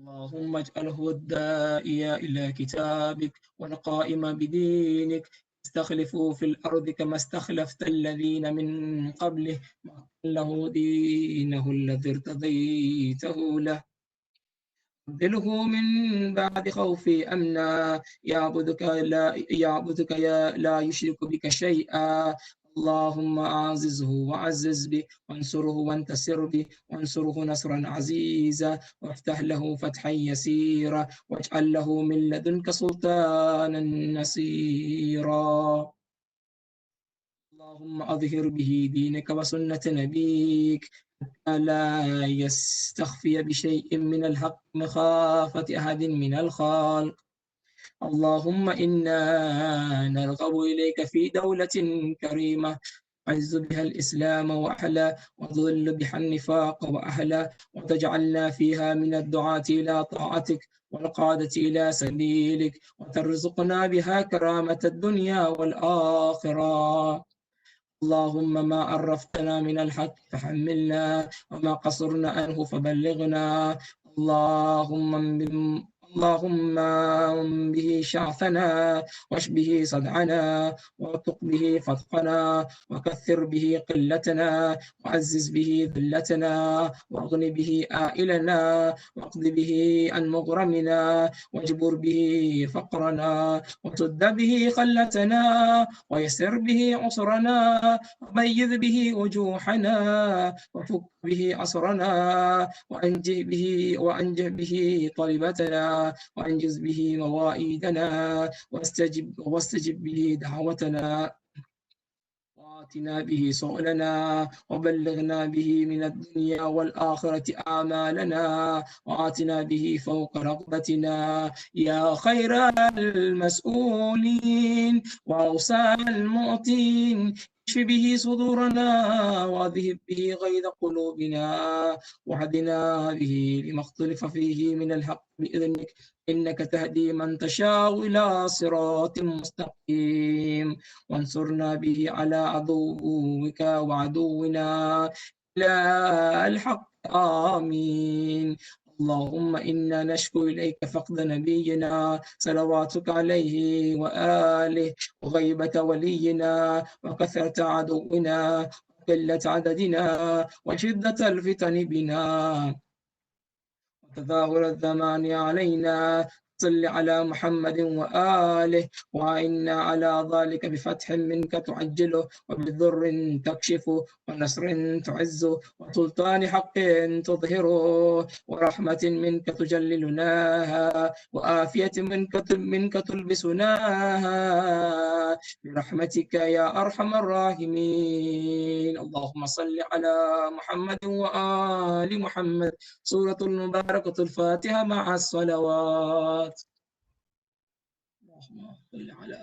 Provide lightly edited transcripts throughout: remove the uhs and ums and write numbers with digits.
اللهم اجعله الداعي إلى كتابك والقائم بدينك، استخلفوا في الأرض كما استخلفت الذين من قبله، له دينه الذي ارتضيته له. أبدله من بعد خوفي أمنا، يعبدك لا يشرك بك شيئا. اللهم أعززه وعزز به، وانصره وانتصر به، وانصره نصرا عزيزا، وافتح له فتحا يسيرا، واجعل له من لدنك سلطانا نصيرا. اللهم أظهر به دينك وسنة نبيك، لا يستخفي بشيء من الحق مخافة أحد من الخلق. اللهم إنا نرغب إليك في دولة كريمة، عز بها الإسلام وأهله، وذل بها النفاق وأهله، وتجعلنا فيها من الدعاة إلى طاعتك والقادة إلى سبيلك، وترزقنا بها كرامة الدنيا والآخرة. اللهم ما عرفتنا من الحق فحملنا، وما قصرنا عنه فبلغنا. اللهم به شعثنا، واشبه صدعنا، وارتق به فتقنا، وكثر به قلتنا، وعزز به ذلتنا، واغن به آئلنا، واقض به عن مغرمنا، واجبر به فقرنا، وسد به خلتنا، ويسر به عسرنا، وميز به وجوحنا، وفك به عصرنا، وأنجه به طلبتنا، وأنجز به موائدنا، واستجب به دعوتنا، وآتنا به سؤلنا، وبلغنا به من الدنيا والآخرة آمالنا، وآتنا به فوق رغبتنا، يا خير المسؤولين وأوسع المعطين. اشف به صدورنا، واذهب به غيظ قلوبنا، واهدنا به لما اختلف فيه من الحق بإذنك، إنك تهدي من تشاء إلى صراط مستقيم. وانصرنا به على عدوك وعدونا إلى الحق. آمين. اللهم إنا نشكو إليك فقد نبينا صلواتك عليه وآله، وغيبة ولينا، وكثرة عدونا، وقلة عددنا، وشدة الفتن بنا، وتظاهر الزمان علينا. صل على محمد وآله، وإنا على ذلك بفتح منك تعجله، وبضر تكشفه، ونصر تعزه، وسلطان حق تظهره، ورحمة منك تجللناها، وآفية منك تلبسناها، برحمتك يا أرحم الراحمين. اللهم صل على محمد وآل محمد. سورة المباركة الفاتحة مع الصلوات. اللهم صل على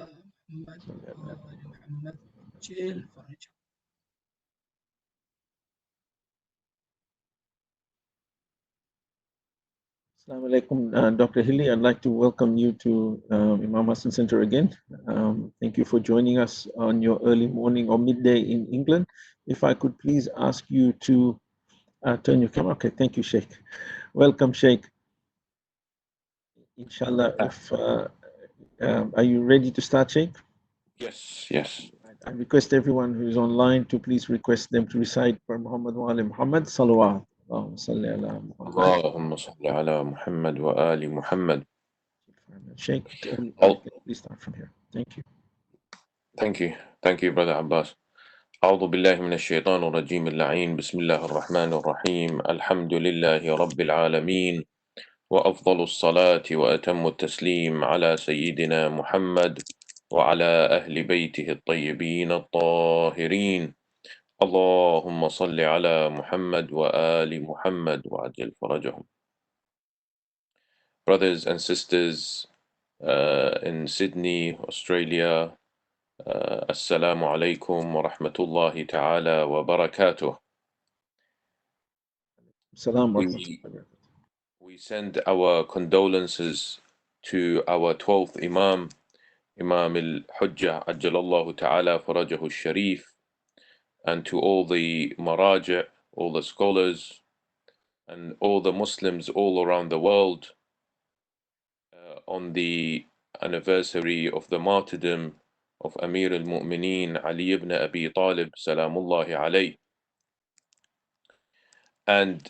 محمد وآل محمد. جل فرج. Assalamu alaikum, Dr. Hilli. I'd like to welcome you to Imam Hassan Center again. Thank you for joining us on your early morning or midday in England. If I could please ask you to turn your camera. Okay, thank you, Sheikh. Welcome, Sheikh. Inshallah, are you ready to start, Sheikh? Yes, yes. I request everyone who is online to please request them to recite for Muhammad wa ali Muhammad. Salawat. اللهم صل على محمد. اللهم صل على محمد وآل محمد. Sheikh, please start from here. Thank you. Thank you, Brother Abbas. أعوذ بالله من الشيطان الرجيم اللعين. بسم الله الرحمن الرحيم. الحمد لله رب العالمين، وأفضل الصلاة وأتم التسليم على سيدنا محمد وعلى أهل بيته الطيبين الطاهرين. اللهم صل على محمد وآل محمد وعجل فرجهم. Brothers and sisters in Sydney, Australia, Assalamu alaikum wa rahmatullahi ta'ala wa barakatuh. We send our condolences to our 12th Imam, Imam al-Hujjah Ajjalallahu ta'ala farajahu al-Sharif, and to all the Maraja, all the scholars, and all the Muslims all around the world on the anniversary of the martyrdom of Amir al-Mu'mineen Ali ibn Abi Talib salamullahi alayh. And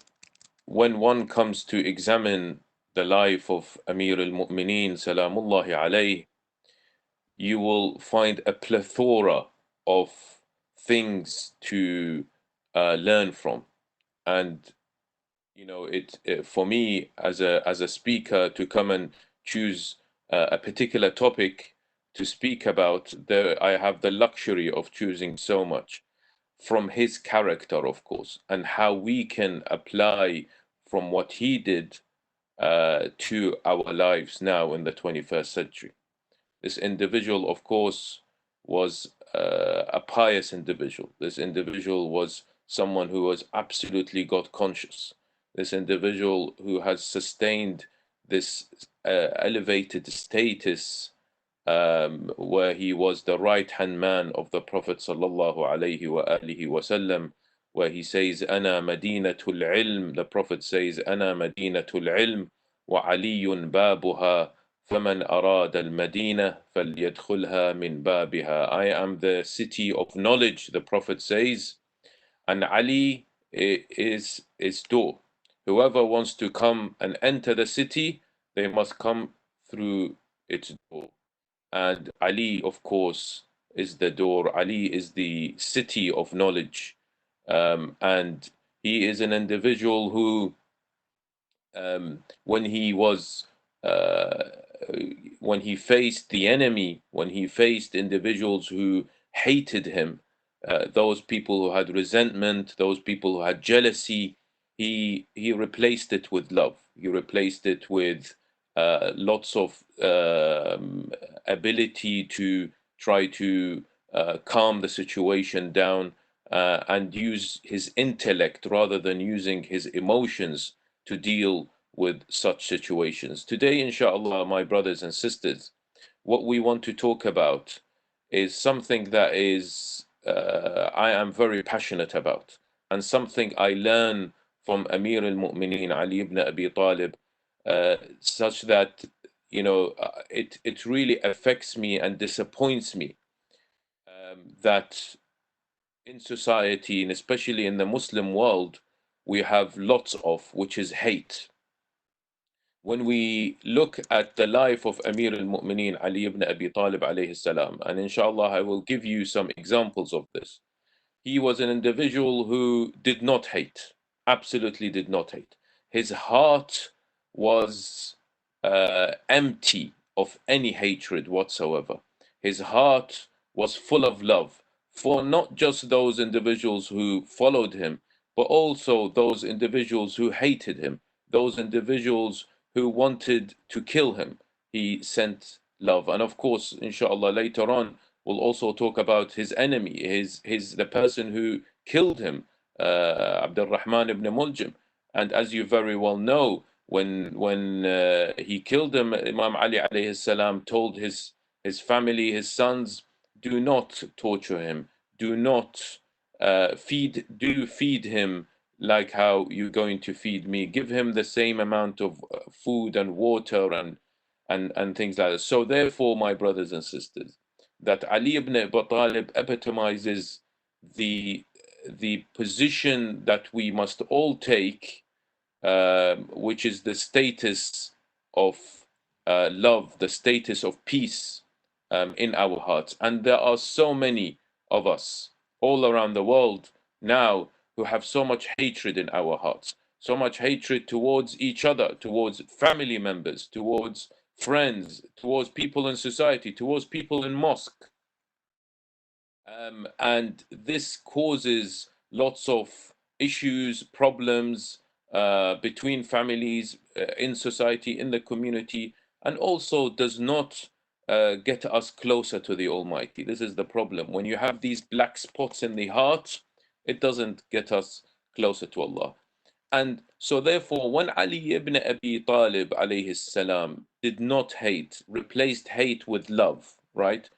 when one comes to examine the life of Amir al-Mu'mineen salamullahi alayh, you will find a plethora of things to learn from. And you know, for me as a speaker to come and choose a particular topic to speak about, I have the luxury of choosing so much from his character, of course, and how we can apply from what he did to our lives now in the 21st century. This individual, of course, was a pious individual. This individual was someone who was absolutely God conscious. This individual who has sustained this elevated status where he was the right-hand man of the Prophet sallallahu alaihi wasallam, where he says, "Ana madinatul ilm." The Prophet says, "Ana madinatul ilm, wa aliyun babuha. فمن أراد المدينة فليدخلها من بابها." I am the city of knowledge, the Prophet says, and Ali is its door. Whoever wants to come and enter the city, they must come through its door. And Ali, of course, is the door. Ali is the city of knowledge. And he is an individual who, when he was, when he faced the enemy, when he faced individuals who hated him, those people who had resentment, those people who had jealousy, he replaced it with love. He replaced it with lots of ability to try to calm the situation down and use his intellect rather than using his emotions to deal with such situations. Today, inshallah, my brothers and sisters, what we want to talk about is something that is I am very passionate about, and something I learn from Amir al-Mu'mineen Ali ibn Abi Talib, such that it really affects me and disappoints me that in society, and especially in the Muslim world, we have lots of, which is hate. When we look at the life of Amir al-Mu'mineen Ali ibn Abi Talib alayhi salam, and inshallah I will give you some examples of this. He was an individual who did not hate, absolutely did not hate. His heart was empty of any hatred whatsoever. His heart was full of love for not just those individuals who followed him, but also those individuals who hated him, those individuals who wanted to kill him. He sent love. And of course, inshallah, later on, we'll also talk about his enemy, the person who killed him, Abdurrahman ibn Muljim. And as you very well know, when he killed him, Imam Ali alayhi salam told his family, his sons, do not torture him, do not feed him like how you're going to feed me. Give him the same amount of food and water and things like that. So therefore, my brothers and sisters, that Ali ibn Abi Talib epitomizes the position that we must all take, which is the status of love, the status of peace in our hearts. And there are so many of us all around the world now who have so much hatred in our hearts, so much hatred towards each other, towards family members, towards friends, towards people in society, towards people in mosque. And this causes lots of issues, problems between families, in society, in the community, and also does not get us closer to the Almighty. This is the problem. When you have these black spots in the heart, it doesn't get us closer to Allah. And so therefore, when Ali ibn Abi Talib alayhi salam did not hate, replaced hate with love, right?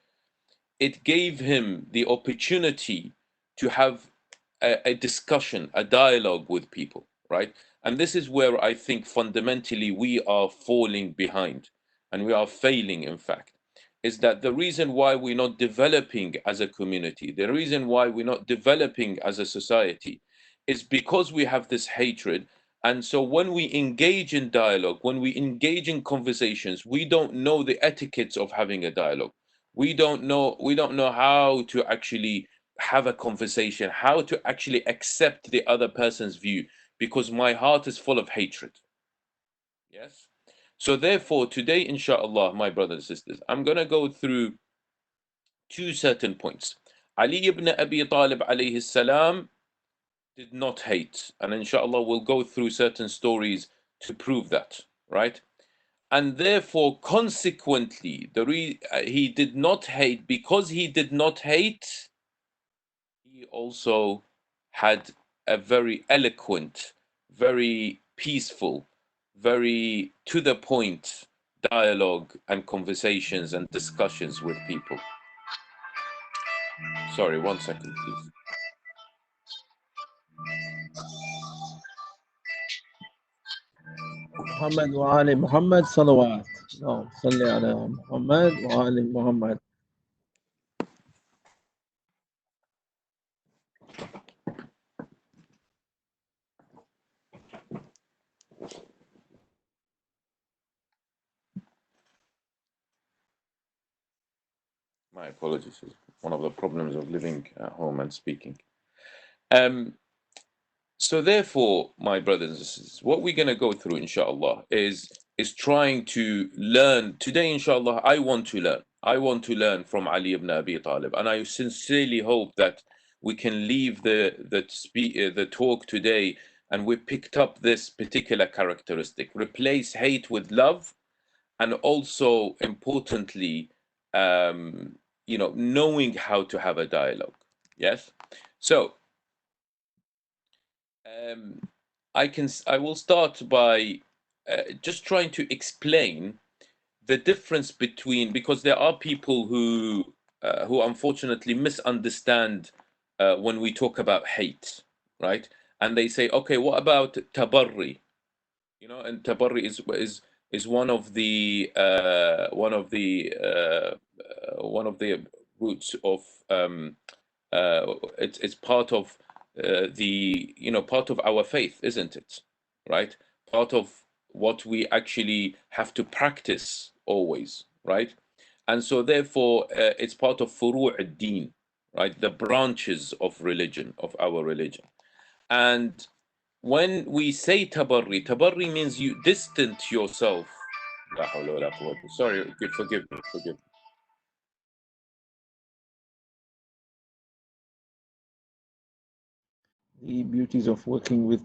It gave him the opportunity to have a discussion, a dialogue with people, right? And this is where I think fundamentally we are falling behind, and we are failing, in fact, is that the reason why we're not developing as a community, the reason why we're not developing as a society, is because we have this hatred. And so when we engage in dialogue, when we engage in conversations, we don't know the etiquettes of having a dialogue. We don't know how to actually have a conversation, how to actually accept the other person's view, because my heart is full of hatred. Yes. So therefore, today, inshallah, my brothers and sisters, I'm going to go through two certain points. Ali ibn Abi Talib alayhi salam did not hate. And inshallah, we'll go through certain stories to prove that, right? And therefore, consequently, he did not hate. Because he did not hate, he also had a very eloquent, very peaceful, very to the point dialogue and conversations and discussions with people. Sorry, 1 second, please. محمد وآل محمد صلوات. اللهم صل على محمد وآل محمد. My apologies. It's one of the problems of living at home and speaking. So therefore, my brothers and sisters, what we're going to go through, inshallah, is trying to learn. Today, inshallah, I want to learn. I want to learn from Ali ibn Abi Talib. And I sincerely hope that we can leave the talk today and we picked up this particular characteristic. Replace hate with love, and also, importantly, knowing how to have a dialogue. Yes? So, I will start by just trying to explain the difference between, because there are people who unfortunately misunderstand when we talk about hate, right? And they say, okay, what about tabarri? And tabarri is one of the roots of it's part of part of our faith, isn't it? Right? Part of what we actually have to practice always, right? And so therefore it's part of furu' ad-din, right? The branches of religion, of our religion. And when we say tabarri means you distant yourself. La hawla wa la quwwata. Sorry, forgive me. The beauties of working with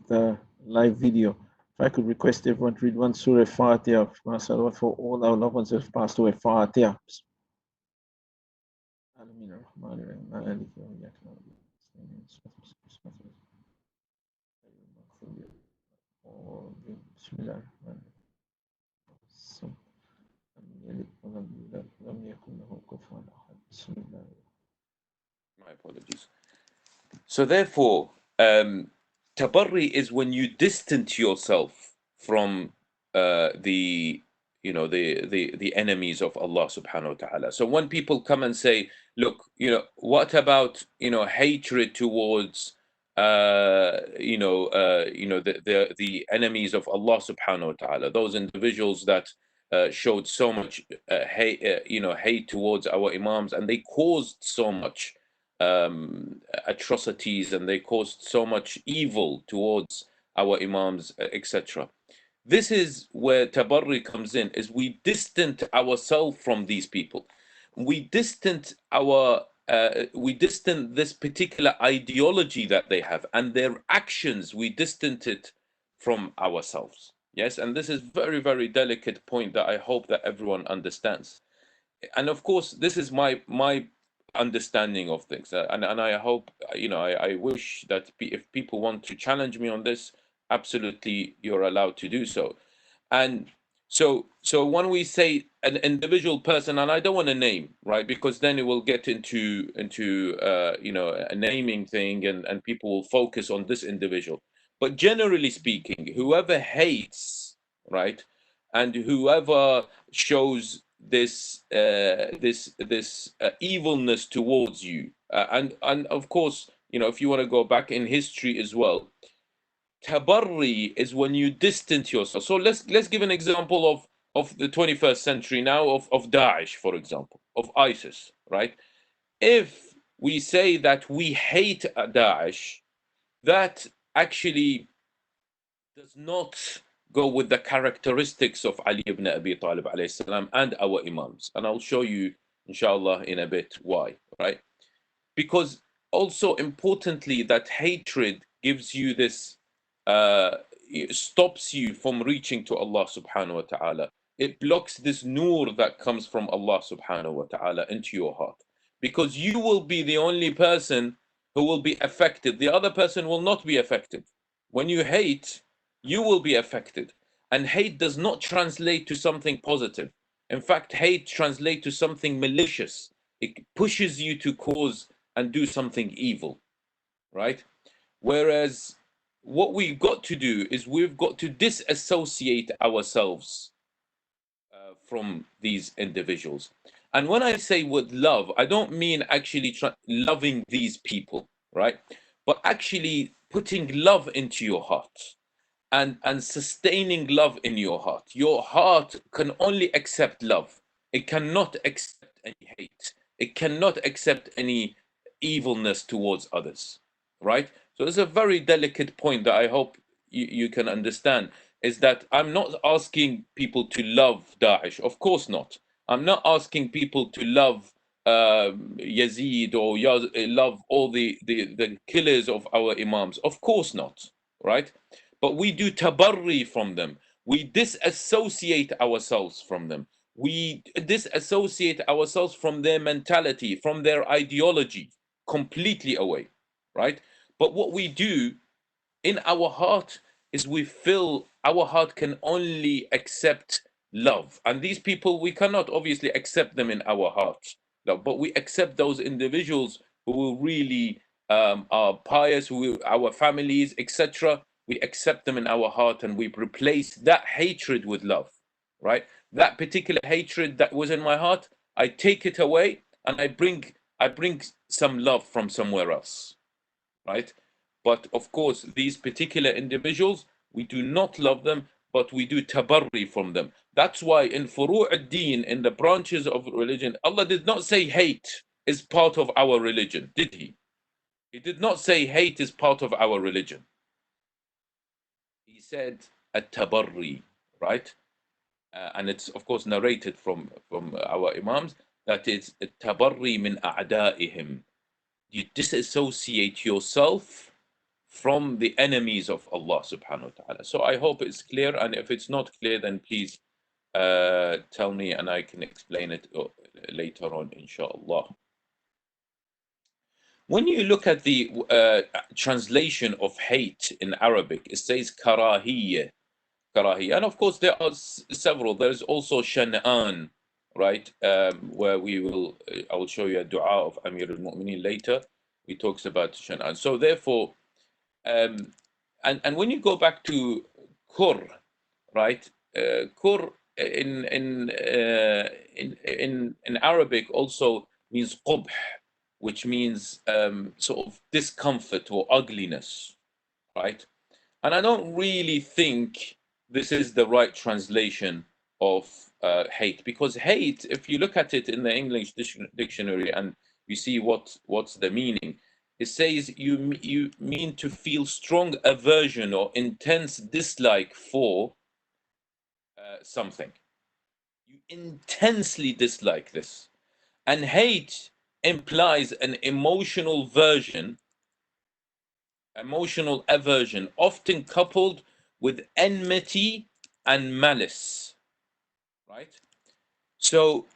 live video. If I could request everyone to read one Surah Fatiha, mashallah, for all our loved ones who have passed away. Fatiha. My apologies. So therefore, tabarri is when you distance yourself from the enemies of Allah subhanahu wa ta'ala. So when people come and say, look, what about hatred towards the enemies of Allah subhanahu wa ta'ala, those individuals that showed so much hate towards our imams, and they caused so much atrocities, and they caused so much evil towards our imams, etc. This is where tabarri comes in, is we distant ourselves from these people. We distant this particular ideology that they have, and their actions, we distant it from ourselves. Yes, and this is very, very delicate point that I hope that everyone understands. And of course, this is my understanding of things, and I hope I wish that if people want to challenge me on this, absolutely you're allowed to do so. And so when we say an individual person, and I don't want to name, right, because then it will get into a naming thing, and people will focus on this individual. But generally speaking, whoever hates, right, and whoever shows this evilness towards you, and of course, you know, if you want to go back in history as well, tabarri is when you distance yourself. So let's give an example of the 21st century now, of Daesh, for example, of ISIS, right? If we say that we hate Daesh, that actually does not go with the characteristics of Ali ibn Abi Talib alayhi salam and our Imams. And I'll show you, inshallah, in a bit why, right? Because also importantly, that hatred gives you this, it stops you from reaching to Allah subhanahu wa ta'ala. It blocks this nur that comes from Allah subhanahu wa ta'ala into your heart. Because you will be the only person who will be affected. The other person will not be affected. When you hate, you will be affected. And hate does not translate to something positive. In fact, hate translates to something malicious. It pushes you to cause and do something evil, right? Whereas what we've got to do is we've got to disassociate ourselves from these individuals. And when I say with love, I don't mean actually loving these people, right? But actually putting love into your heart and sustaining love in your heart. Your heart can only accept love. It cannot accept any hate. It cannot accept any evilness towards others, right? So it's a very delicate point that I hope you can understand, is that I'm not asking people to love Daesh. Of course not. I'm not asking people to love Yazid or love all the killers of our Imams. Of course not, right? But we do tabarri from them. We disassociate ourselves from them. We disassociate ourselves from their mentality, from their ideology, completely away, right? But what we do in our heart is we feel our heart can only accept love. And these people, we cannot obviously accept them in our hearts, but we accept those individuals who really are pious, who our families, etc. We accept them in our heart and we replace that hatred with love, right? That particular hatred that was in my heart, I take it away and I bring some love from somewhere else, right? But of course, these particular individuals, we do not love them, but we do tabarri from them. That's why in furu' ad-din, in the branches of religion, Allah did not say hate is part of our religion, did He? He did not say hate is part of our religion. He said at-tabarri, right? And it's of course narrated from our Imams that it's at-tabarri min a'da'ihim. You disassociate yourself from the enemies of Allah subhanahu wa ta'ala. So I hope it's clear, and if it's not clear, then please tell me and I can explain it later on, inshallah. When you look at the translation of hate in Arabic, it says karahiyya, karahiyya. And of course, there are several. There's also shan'an, right? Where I will show you a dua of Amir al-Mu'mineen later. He talks about shan'an. So therefore, and when you go back to kur, right? Kur in Arabic also means qubh, which means sort of discomfort or ugliness, right? And I don't really think this is the right translation of hate, because hate, if you look at it in the English dictionary and you see what's the meaning, it says you mean to feel strong aversion or intense dislike for something. You intensely dislike this. And hate implies an emotional aversion, often coupled with enmity and malice, right? So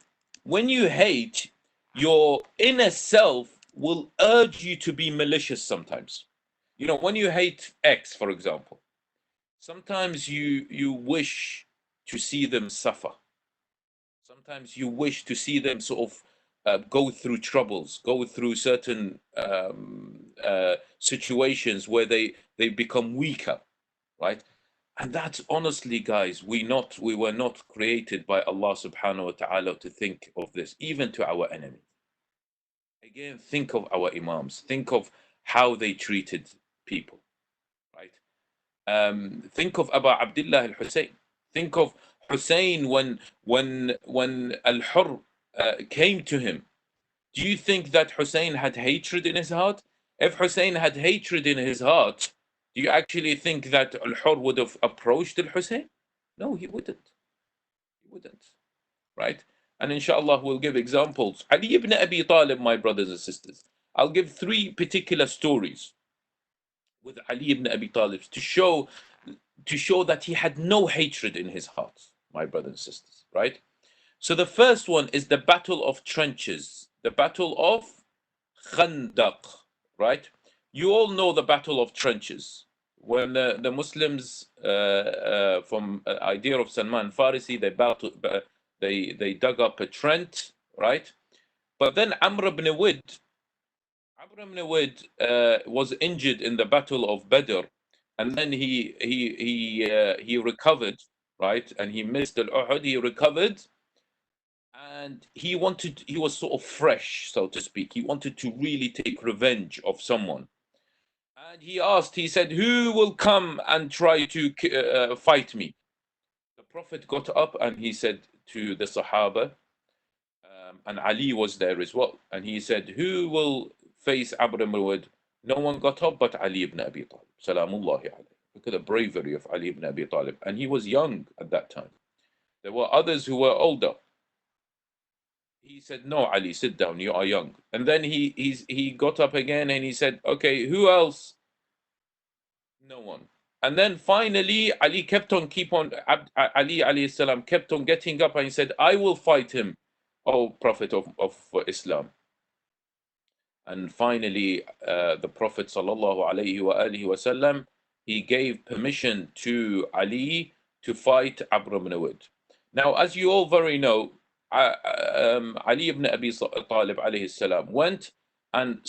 when you hate, your inner self will urge you to be malicious sometimes. You know, when you hate X, for example, sometimes you wish to see them suffer. Sometimes you wish to see them sort of go through troubles, go through certain situations where they become weaker, right? And that's honestly, guys, we were not created by Allah subhanahu wa ta'ala to think of this, even to our enemy. Again, think of our Imams, think of how they treated people, right? Think of Abu Abdullah al-Hussein. Think of Hussein when Al-Hurr came to him. Do you think that Hussein had hatred in his heart? If Hussein had hatred in his heart, do you actually think that Al-Hurr would have approached Al-Hussein? No, he wouldn't. He wouldn't, right? And inshallah, we'll give examples. Ali ibn Abi Talib, my brothers and sisters. I'll give 3 particular stories with Ali ibn Abi Talib to show that he had no hatred in his heart, my brothers and sisters, right? So the first one is the Battle of Trenches, the Battle of Khandaq, right? You all know the Battle of Trenches. When the Muslims, from idea of Salman Farisi, they dug up a trench, right? But then Amr ibn Wid was injured in the Battle of Badr, and then he recovered, right? And he missed al-Uhud. He recovered, and he was sort of fresh, so to speak. He wanted to really take revenge of someone. And he said, who will come and try to fight me? The Prophet got up and he said to the Sahaba, and Ali was there as well, and he said, who will face Amr ibn Wad? No one got up but Ali ibn Abi Talib. Salamullahi alayhi. Look at the bravery of Ali ibn Abi Talib. And he was young at that time. There were others who were older. He said, no, Ali, sit down, you are young. And then he got up again and he said, okay, who else? No one. And then finally, Ali Ali alayhi salam kept on getting up and he said, I will fight him, O Prophet of Islam. And finally, the Prophet sallallahu alayhi wa sallam, he gave permission to Ali to fight Amr ibn Wad. Now, as you all very know, Ali ibn Abi Talib alayhi salam went and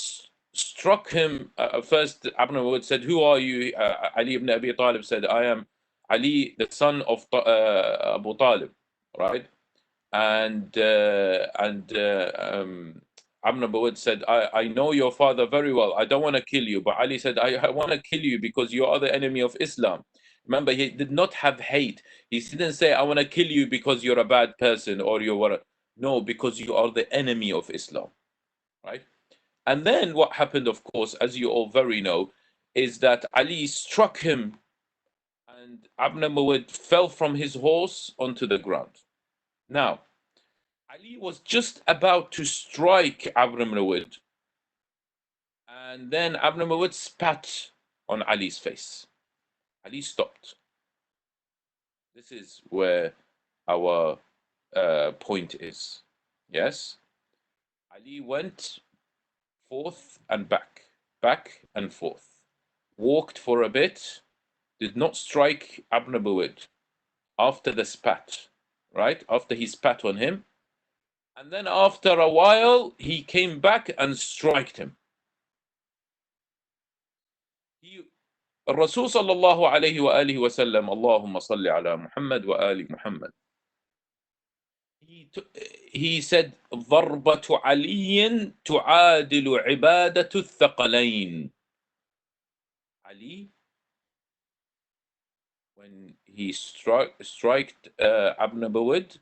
struck him. First, Amr ibn Wad said, who are you? Ali ibn Abi Talib said, I am Ali, the son of Abu Talib, right? And Amr ibn Wad said, I know your father very well. I don't want to kill you. But Ali said, I want to kill you because you are the enemy of Islam. Remember, he did not have hate. He didn't say, I want to kill you because you're a bad person or you're no, because you are the enemy of Islam, right? And then what happened, of course, as you all very know, is that Ali struck him and Amr ibn Wad fell from his horse onto the ground. Now, Ali was just about to strike Amr ibn Wad, and then Amr ibn Wad spat on Ali's face. Ali stopped. This is where our point is. Yes? Ali went forth and back and forth. Walked for a bit, did not strike Amr ibn Wad after the spat, right? After he spat on him. And then after a while, he came back and struck him. Rasul sallallahu alayhi wa alihi wa sallam, Allahumma salli ala Muhammad wa ali Muhammad. He said, ضربة علي تعادل عبادة الثقلين. Ali, when he struck Ibn Wad,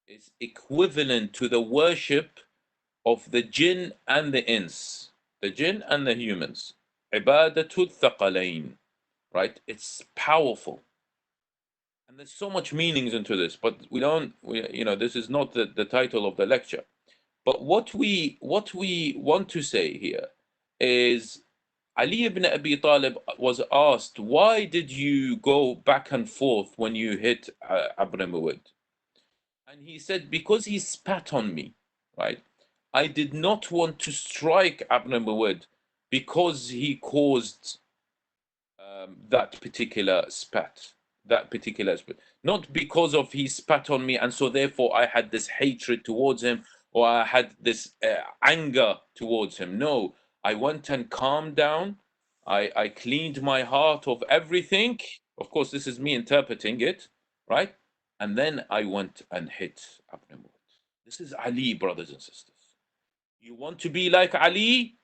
is equivalent to the worship of the jinn and the ins, the jinn and the humans. Ibadatul thaqalain, right? It's powerful. And there's so much meanings into this, but this is not the title of the lecture. But what we want to say here is Ali ibn Abi Talib was asked, why did you go back and forth when you hit Ibn Wad? And he said, because he spat on me, right? I did not want to strike Ibn Wad because he caused that particular spat. Not because of he spat on me, and so therefore I had this hatred towards him, or I had this anger towards him. No, I went and calmed down. I cleaned my heart of everything. Of course, this is me interpreting it, right? And then I went and hit Ibn Mut. This is Ali, brothers and sisters. You want to be like Ali?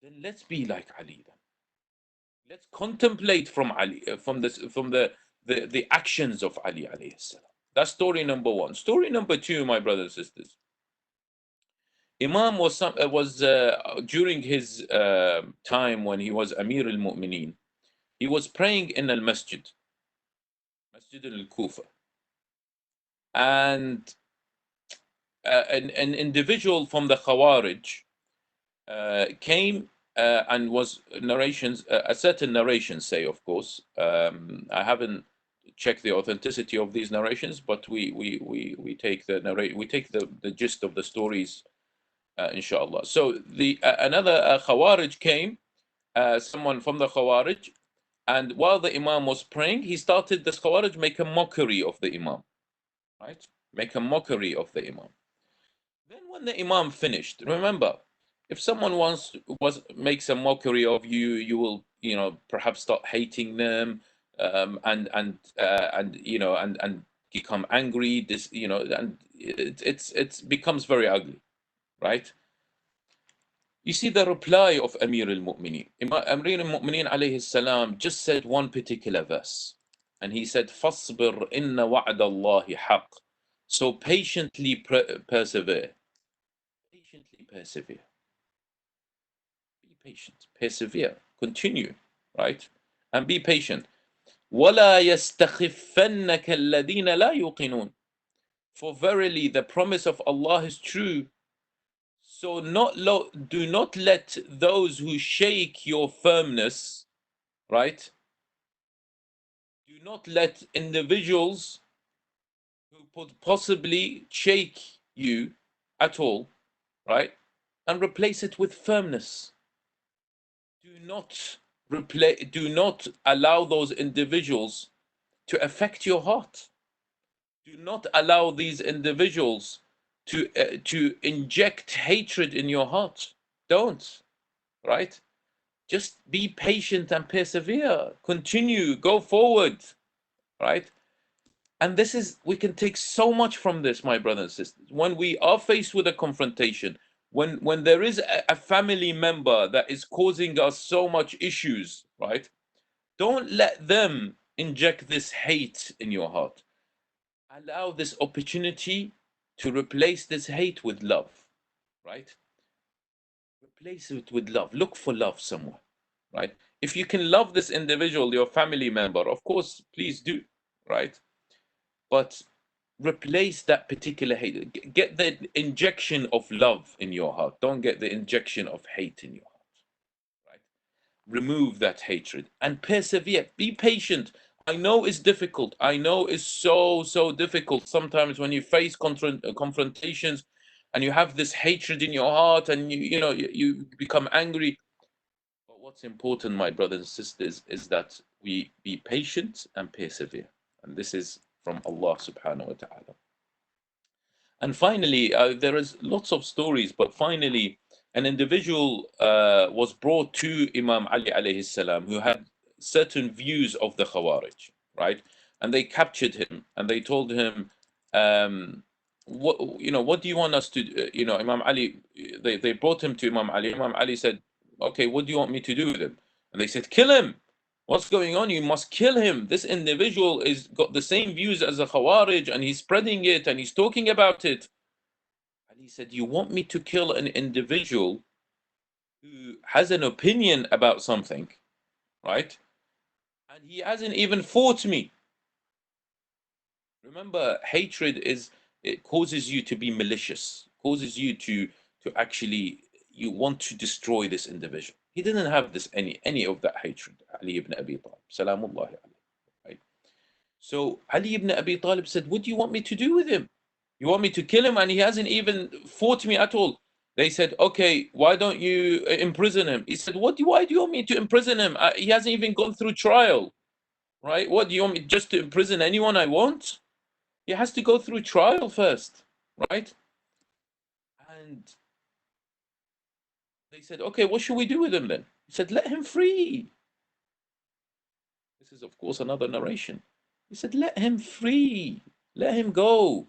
Then let's be like Ali. Then let's contemplate from Ali, from the actions of Ali alayhi salam. That's story number one. Story number two, my brothers and sisters. Imam was during his time when he was Amir al-Mu'mineen. He was praying in al-Masjid, Masjid al-Kufa, and an individual from the Khawarij came and was narrations, a certain narrations say, of course. I haven't checked the authenticity of these narrations, but we take the gist of the stories, inshallah. So the another Khawarij came, someone from the Khawarij, and while the Imam was praying, this Khawarij make a mockery of the Imam, right? Make a mockery of the Imam. Then when the Imam finished, remember, if someone makes a mockery of you, you will, perhaps start hating them, and become angry. And it becomes very ugly, right? You see the reply of Amir al-Mu'mineen. Amir al-Mu'mineen alayhi salam just said one particular verse, and he said, "Fasbir inna wa'd Allahi haqq." So patiently persevere. Patiently persevere. Be patient. Persevere. Continue. Right? And be patient. وَلَا يَسْتَخِفَّنَّكَ الَّذِينَ لَا يُوقِنُونَ. For verily the promise of Allah is true. So do not let those who shake your firmness, right? Do not let individuals who could possibly shake you at all, right? And replace it with firmness. Do not allow those individuals to affect your heart. Do not allow these individuals to inject hatred in your heart. Don't, right? Just be patient and persevere. Continue, go forward, right? And we can take so much from this, my brothers and sisters. When we are faced with a confrontation, when there is a family member that is causing us so much issues, right? Don't let them inject this hate in your heart. Allow this opportunity to replace this hate with love, right? Replace it with love. Look for love somewhere, right? If you can love this individual, your family member, of course, please do, right? But replace that particular hate. Get the injection of love in your heart. Don't get the injection of hate in your heart, right? Remove that hatred and persevere. Be patient. I know it's difficult. I know it's so difficult sometimes when you face confrontations and you have this hatred in your heart and you become angry. But what's important, my brothers and sisters, is that we be patient and persevere. And this is from Allah subhanahu wa ta'ala. And finally, there is lots of stories, but finally, an individual was brought to Imam Ali alayhi salam who had certain views of the Khawarij, right? And they captured him and they told him, what do you want us to do? Imam Ali, they brought him to Imam Ali. Imam Ali said, okay, what do you want me to do with him? And they said, kill him. What's going on? You must kill him. This individual is got the same views as a Khawarij and he's spreading it and he's talking about it. And he said, you want me to kill an individual who has an opinion about something, right? And he hasn't even fought me. Remember, hatred it causes you to be malicious, causes you to actually, you want to destroy this individual. He didn't have any of that hatred, Ali ibn Abi Talib, salamullahi alayhi, right? So Ali ibn Abi Talib said, what do you want me to do with him? You want me to kill him and he hasn't even fought me at all. They said, okay, why don't you imprison him? He said, why do you want me to imprison him? He hasn't even gone through trial, right? What, do you want me just to imprison anyone I want? He has to go through trial first, right? And they said, okay, what should we do with him then? He said, let him free. This is, of course, another narration. He said, let him free. Let him go.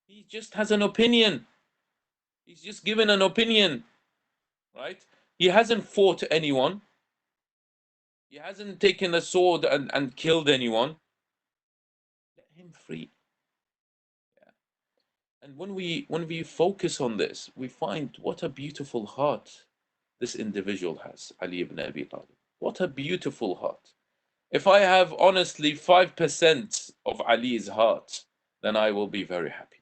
He just has an opinion. He's just given an opinion, right? He hasn't fought anyone. He hasn't taken a sword and killed anyone. Let him free. Yeah. And when we focus on this, we find what a beautiful heart this individual has, Ali ibn Abi Talib. What a beautiful heart. If I have honestly 5% of Ali's heart, then I will be very happy.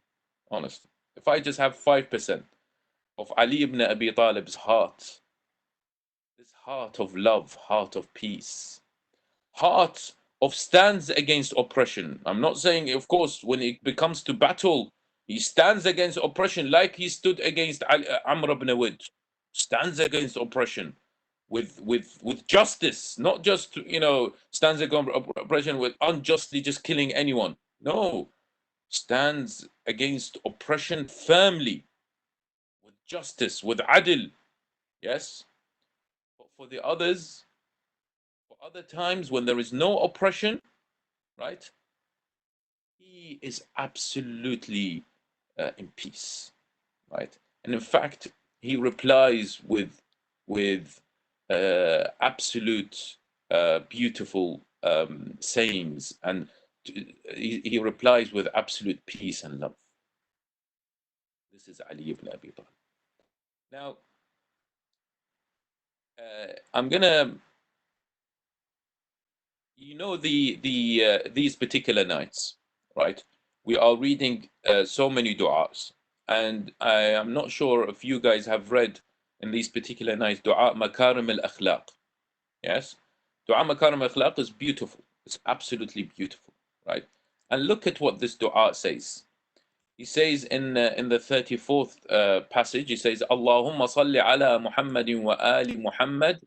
Honestly. If I just have 5% of Ali ibn Abi Talib's heart, this heart of love, heart of peace, heart of stands against oppression. I'm not saying, of course, when it becomes to battle, he stands against oppression like he stood against Amr ibn Wid, stands against oppression with justice, not just, stands against oppression with unjustly just killing anyone. No, stands against oppression firmly with justice, with adil. Yes, but for the others, for other times when there is no oppression, right? He is absolutely in peace, right? And in fact, he replies with absolute beautiful sayings, and he replies with absolute peace and love. This is Ali ibn Abi Talib. Now, I'm gonna, these particular nights, right? We are reading so many du'as, and I am not sure if you guys have read in these particular nights du'a makarim al-akhlaq. Yes, du'a makarim al-akhlaq is beautiful. It's absolutely beautiful, right? And look at what this du'a says. He says in the 34th passage, he says, Allahumma salli ala Muhammadin wa ali Muhammad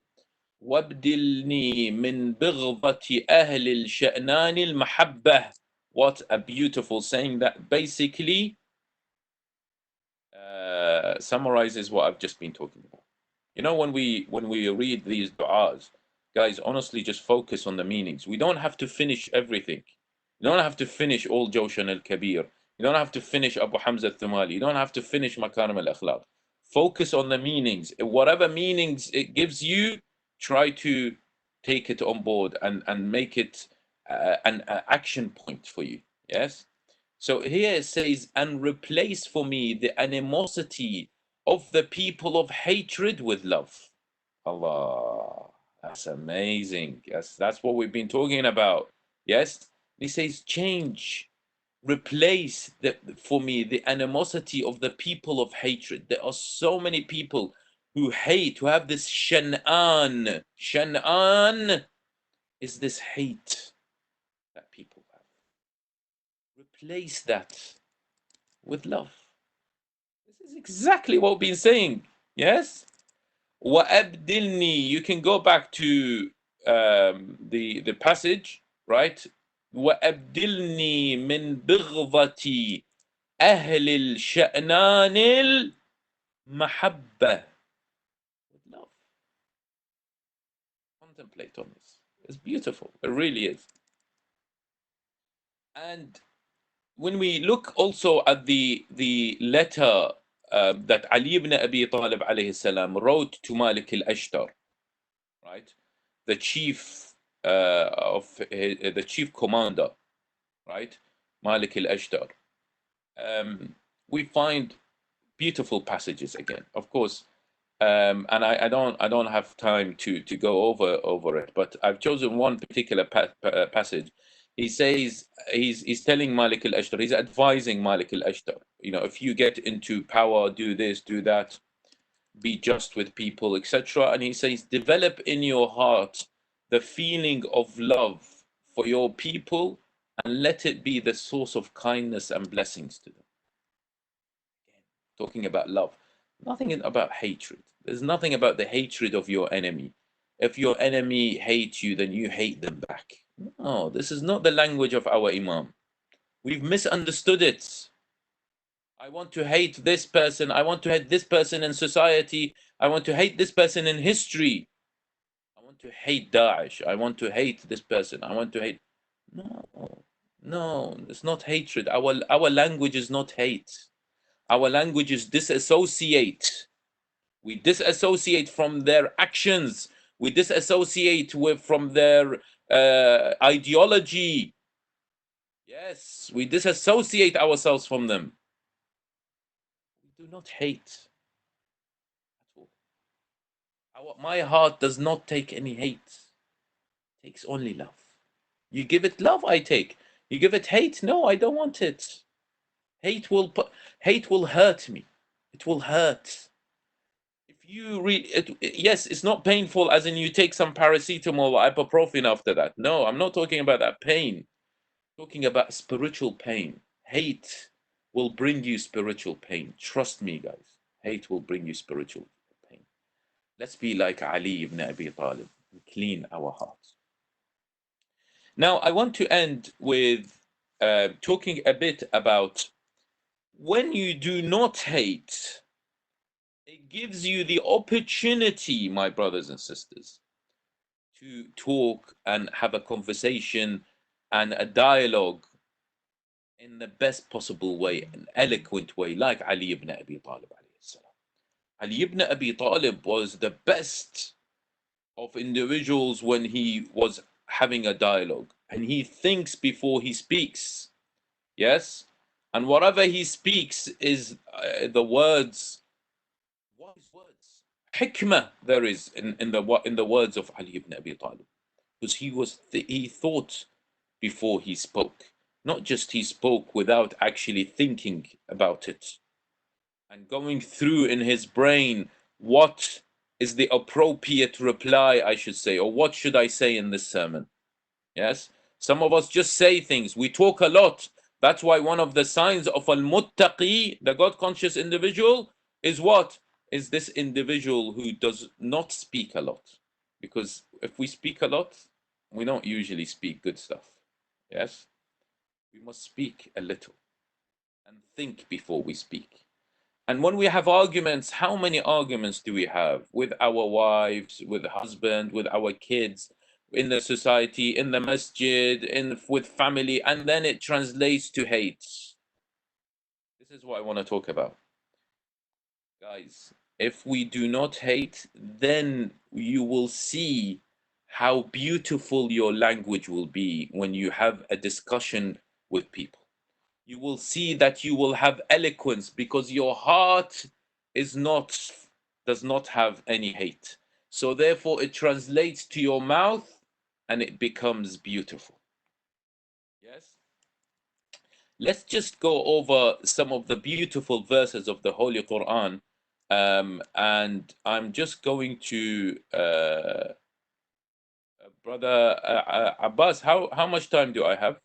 وابدلني من بغضة أهل الشأنان المحبة. What a beautiful saying that basically summarizes what I've just been talking about. When we read these du'as, guys, honestly, just focus on the meanings. We don't have to finish everything. You don't have to finish all Jawshan al-Kabir. You don't have to finish Abu Hamza al-Thumali. You don't have to finish Makarim al-Akhlaq. Focus on the meanings. Whatever meanings it gives you, try to take it on board and make it an action point for you. Yes? So here it says, and replace for me the animosity of the people of hatred with love. Allah, that's amazing. Yes, that's what we've been talking about. Yes? He says, change, replace for me the animosity of the people of hatred. There are so many people who hate, who have this shan'an. Shan'an is this hate that people have. Replace that with love. This is exactly what we've been saying. Yes? وَأَبْدِلْنِي. You can go back to the passage, right? وَأَبْدِلْنِي مِنْ بِغْضَةِ أَهْلِ الشَّأْنَانِ الْمَحَبَّةِ. With love. Contemplate on this. It's beautiful. It really is. And when we look also at the letter that Ali ibn Abi Talib alayhi salam wrote to Malik al-Ashtar, right? The chief the chief commander, right? Malik al-Ashtar. We find beautiful passages again, of course. And I don't have time to go over it, but I've chosen one particular passage. He says he's telling Malik al-Ashtar, he's advising Malik al-Ashtar, if you get into power, do this, do that, be just with people, etc. And he says, develop in your heart the feeling of love for your people, and let it be the source of kindness and blessings to them. Again, talking about love, nothing about hatred. There's nothing about the hatred of your enemy. If your enemy hates you, then you hate them back. No, this is not the language of our Imam. We've misunderstood it. I want to hate this person. I want to hate this person in society. I want to hate this person in history. I want to hate Daesh. I want to hate this person. I want to hate. No, no, it's not hatred. Our language is not hate. Our language is disassociate. We disassociate from their actions. We disassociate from their ideology. Yes, we disassociate ourselves from them. We do not hate at all. My heart does not take any hate. It takes only love. You give it love, I take. You give it hate, no, I don't want it. Hate will hurt me. It will hurt. If you read it, yes, it's not painful as in you take some paracetamol or ibuprofen after that. No, I'm not talking about that pain. I'm talking about spiritual pain. Hate will bring you spiritual pain. Trust me, guys. Hate will bring you spiritual pain. Let's be like Ali ibn Abi Talib and clean our hearts. Now, I want to end with talking a bit about when you do not hate, it gives you the opportunity, my brothers and sisters, to talk and have a conversation and a dialogue in the best possible way, an eloquent way, like Ali ibn Abi Talib. Ali ibn Abi Talib was the best of individuals when he was having a dialogue, and he thinks before he speaks. Yes, and whatever he speaks is the words, wise words, hikmah there is in the words of Ali ibn Abi Talib, because he thought before he spoke. Not just he spoke without actually thinking about it and going through in his brain what is the appropriate reply, I should say, or what should I say in this sermon. Yes, some of us just say things, we talk a lot. That's why one of the signs of al-muttaqi, the God-conscious individual, is what? Is this individual who does not speak a lot. Because if we speak a lot, we don't usually speak good stuff. Yes, we must speak a little and think before we speak. And when we have arguments, how many arguments do we have with our wives, with husband, with our kids, in the society, in the masjid, with family, and then it translates to hate? This is what I want to talk about. Guys, if we do not hate, then you will see how beautiful your language will be when you have a discussion with people. You will see that you will have eloquence because your heart does not have any hate. So therefore it translates to your mouth and it becomes beautiful. Yes? Let's just go over some of the beautiful verses of the Holy Quran. And I'm just going to Brother Abbas, how much time do I have?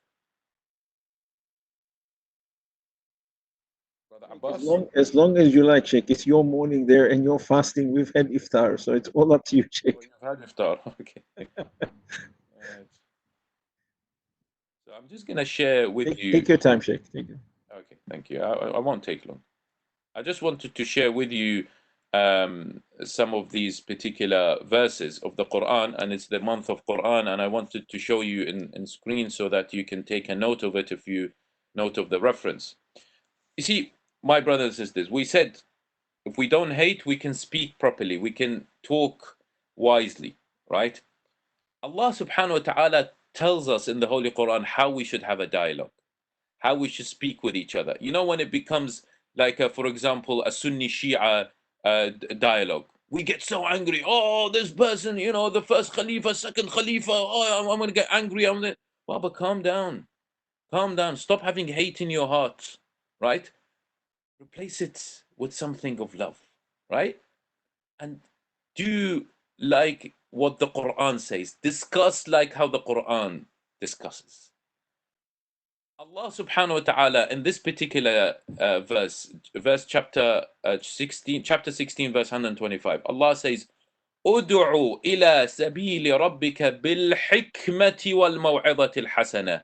Brother Abbas? As long as you like, Sheikh. It's your morning there and you're fasting. We've had iftar, so it's all up to you, Sheikh. You've had iftar, okay. Right. So I'm just going to share with you. Take your time, Sheikh. Take it. Okay, thank you. I won't take long. I just wanted to share with you some of these particular verses of the Quran, and it's the month of Quran, and I wanted to show you in screen so that you can take a note of it if you note of the reference. You see, my brothers and sisters, we said if we don't hate, we can speak properly, we can talk wisely, right? Allah subhanahu wa ta'ala tells us in the Holy Quran how we should have a dialogue, how we should speak with each other. You know, when it becomes like, for example, a Sunni Shia dialogue, we get so angry. Oh, this person, you know, the first Khalifa, second Khalifa. Oh, I'm going to get angry. Well, but calm down. Calm down. Stop having hate in your heart, right? Replace it with something of love, right? And do like what the Quran says. Discuss like how the Quran discusses. Allah subhanahu wa ta'ala in this particular chapter 16, verse 125, Allah says, "Ud'u ila sabili rabbika bil hikmati wal maw'izati al hasana."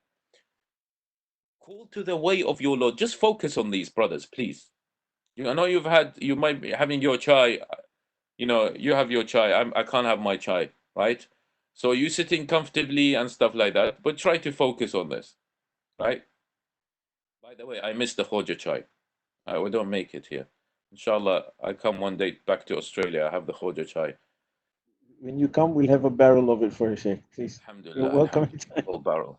Call to the way of your Lord. Just focus on these, brothers, please. I know you might be having your chai. You have your chai. I can't have my chai, right? So you sitting comfortably and stuff like that, but try to focus on this, right? By the way, I missed the Khoja chai. We don't make it here. Inshallah, I come one day back to Australia. I have the Khoja chai. When you come, we'll have a barrel of it for you, Sheikh. Please. Alhamdulillah. You're welcome. Full barrel.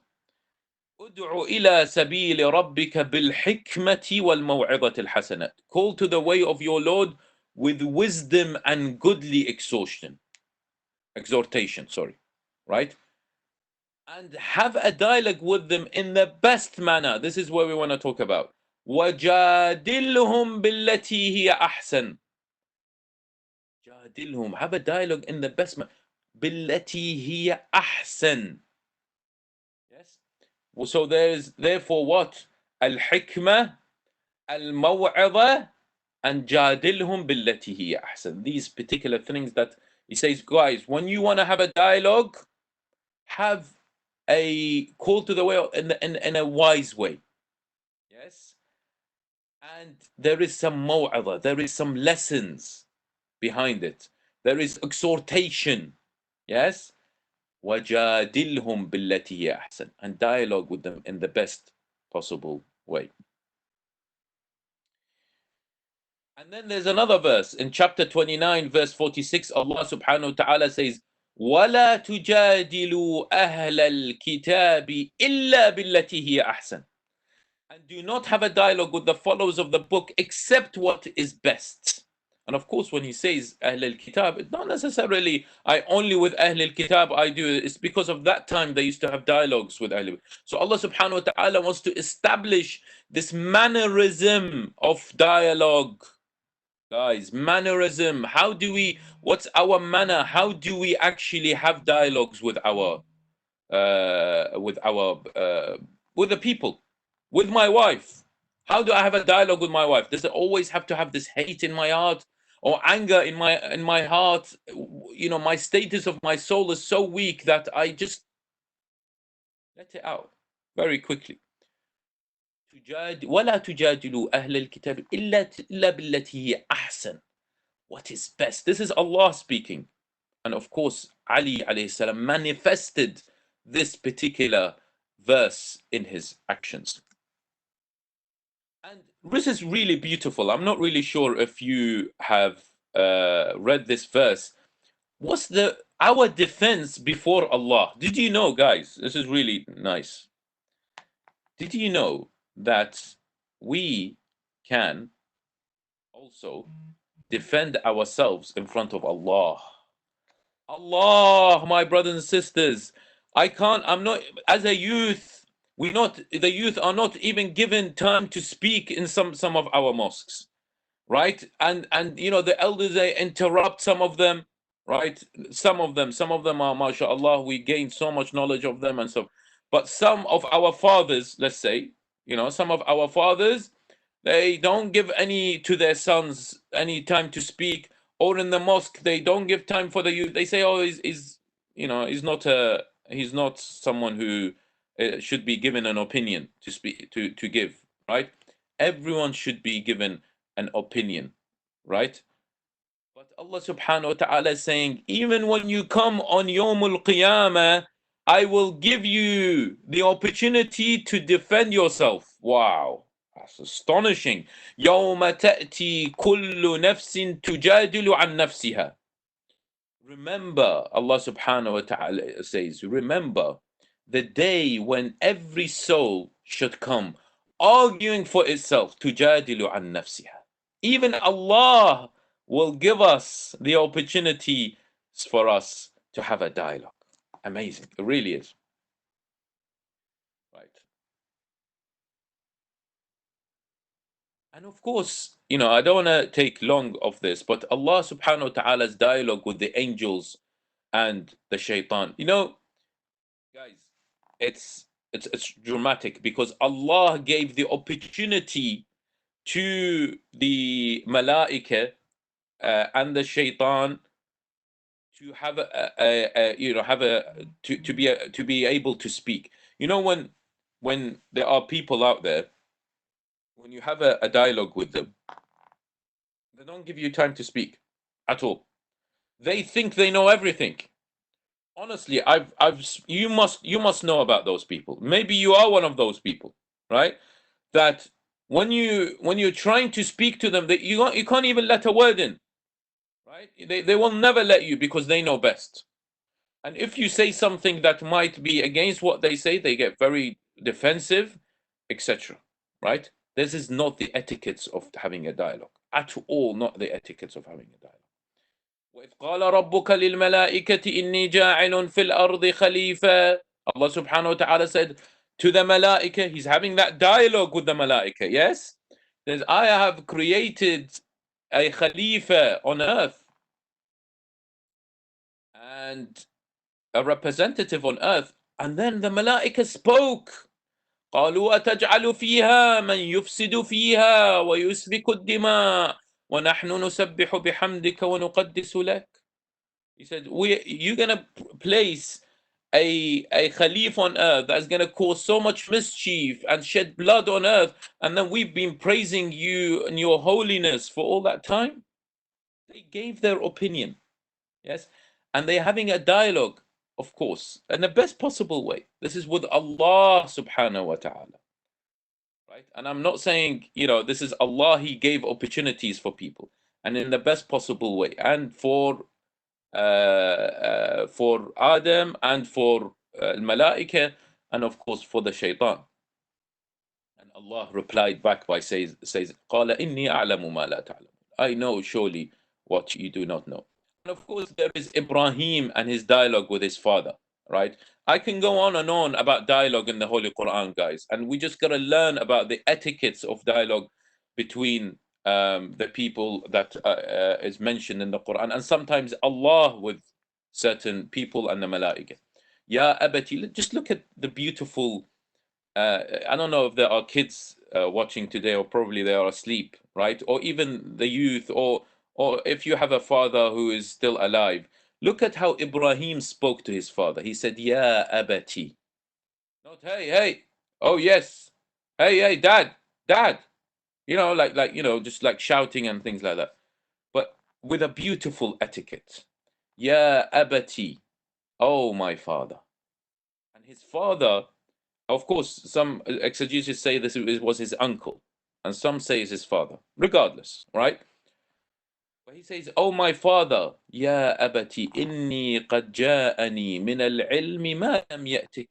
ادع إلى سبيل ربك بالحكمة والموعظة الحسنة. Call to the way of your Lord with wisdom and goodly exhortation, sorry, right? And have a dialogue with them in the best manner. This is what we want to talk about. وجادلهم بالتي هي أحسن. جادلهم. Have a dialogue in the best manner. بالتي هي أحسن. Yes. So there's therefore what? الحكمة, الموعظة, and جادلهم بالتي هي أحسن. These particular things that he says, guys, when you want to have a dialogue, have a call to the way in a wise way. Yes. And there is some maw'adha, there is some lessons behind it. There is exhortation. Yes. وَجَادِلْهُمْ بِالَّتِي هِيَ أَحْسَنُ. And dialogue with them in the best possible way. And then there's another verse in chapter 29, verse 46. Allah subhanahu wa ta'ala says, وَلَا تُجَادِلُوا أَهْلَ الْكِتَابِ إِلَّا بِالَّتِي هِيَ أَحْسَنُ. And do not have a dialogue with the followers of the book except what is best. And of course, when he says Ahl al-Kitab, it's not necessarily only with Ahl al-Kitab I do it. It's because of that time they used to have dialogues with Ahl. So Allah subhanahu wa ta'ala wants to establish this mannerism of dialogue. Guys, mannerism. What's our manner? How do we actually have dialogues with the people? With my wife, how do I have a dialogue with my wife? Does it always have to have this hate in my heart or anger in my heart? My status of my soul is so weak that I just let it out very quickly. ولا تجادلوا أهل الكتاب إلا بالتي هي أحسن. What is best? This is Allah speaking, and of course Ali alayhi salam manifested this particular verse in his actions. And this is really beautiful. I'm not really sure if you have read this verse. What's our defense before Allah? Did you know, guys? This is really nice. Did you know that we can also defend ourselves in front of Allah? Allah, my brothers and sisters, I'm not, as a youth, the youth are not even given time to speak in some of our mosques, right? And the elders, they interrupt some of them, right? Some of them are, mashallah, we gain so much knowledge of them and so. But some of our fathers, let's say, some of our fathers, they don't give to their sons any time to speak, or in the mosque they don't give time for the youth. They say, oh, he's not someone who should be given an opinion to speak to give, right? Everyone should be given an opinion, right? But Allah subhanahu wa ta'ala is saying, even when you come on Yawmul Qiyamah, I will give you the opportunity to defend yourself. Wow, that's astonishing. يَوْمَ تَأْتِي كُلُّ نَفْسٍ تُجَادِلُ عَنْ نَفْسِهَا. Remember, Allah subhanahu wa ta'ala says, remember the day when every soul should come arguing for itself. تُجَادِلُ عَنْ نَفْسِهَا. Even Allah will give us the opportunity for us to have a dialogue. Amazing. It really is. Right. And of course, I don't want to take long of this, but Allah subhanahu wa ta'ala's dialogue with the angels and the shaitan. Guys, it's dramatic because Allah gave the opportunity to the malaika and the shaitan to have to be able to speak. When when there are people out there, when you have a dialogue with them, they don't give you time to speak at all. They think they know everything. Honestly, you must know about those people. Maybe you are one of those people, right? That when you're trying to speak to them, that you can't even let a word in, right? They will never let you because they know best. And if you say something that might be against what they say, they get very defensive, etc. Right? This is not the etiquettes of having a dialogue at all. Not the etiquettes of having a dialogue. وإذ قال ربك للملائكة إني جاعل في الأرض خليفة. Allah subhanahu wa ta'ala said to the malaika, he's having that dialogue with the malaika, yes? Says, I have created a khalifa on earth and a representative on earth. And then the malaika spoke. قالوا أتجعل فيها من يفسد فيها ويسفك الدماء ونحن نسبح بحمدك ونقدس لك. He said, you're going to place a Khalif on earth that's going to cause so much mischief and shed blood on earth, and then we've been praising you and your holiness for all that time? They gave their opinion, yes? And they're having a dialogue, of course, in the best possible way. This is with Allah subhanahu wa ta'ala. Right? And I'm not saying, this is Allah, He gave opportunities for people, and in the best possible way, and for Adam and for Malaika, and of course for the shaitan. And Allah replied back by says قال إني أعلم ما لا تعلم. I know surely what you do not know. And of course there is Ibrahim and his dialogue with his father, right? I can go on and on about dialogue in the Holy Quran, guys, and we just got to learn about the etiquettes of dialogue between the people that is mentioned in the Quran, and sometimes Allah with certain people and the Malaika. Ya Abati, just look at the beautiful. I don't know if there are kids watching today, or probably they are asleep, right? Or even the youth, or if you have a father who is still alive. Look at how Ibrahim spoke to his father. He said, Ya Abati. Not, hey, hey, oh yes, hey, dad, dad. Just like shouting and things like that. But with a beautiful etiquette. Ya Abati, oh my father. And his father, of course, some exegesis say this was his uncle, and some say it's his father. Regardless, right? But he says, "Oh my father, ya abati, inni qad ja'ani min al-ilmi ma lam ya'tik."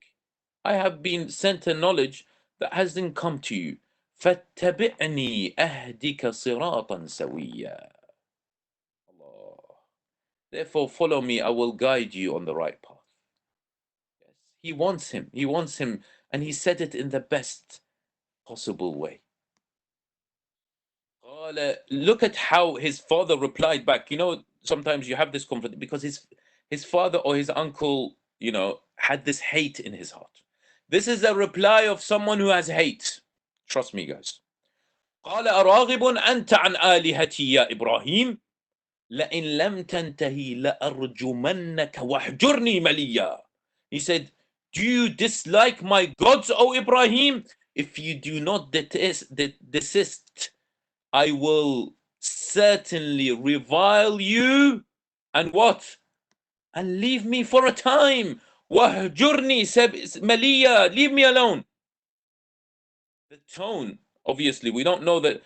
I have been sent a knowledge that hasn't come to you. فَاتَّبِعْنِي أَهْدِكَ صِرَاطًا سَوِيًّا. Allah. Therefore, follow me. I will guide you on the right path. Yes, he wants him. He wants him, and he said it in the best possible way. Look at how his father replied back. Sometimes you have this conflict because his father or his uncle, had this hate in his heart. This is a reply of someone who has hate. Trust me, guys. قال أراغب أنت عن آلهتي يا إبراهيم لئن لم تنتهي لأرجمنك واهجرني مليا. He said, do you dislike my gods, O Ibrahim? If you do not desist, I will certainly revile you and what? And leave me for a time. وَهْجُرْنِي مَلِيًّا. Leave me alone. The tone, obviously, we don't know the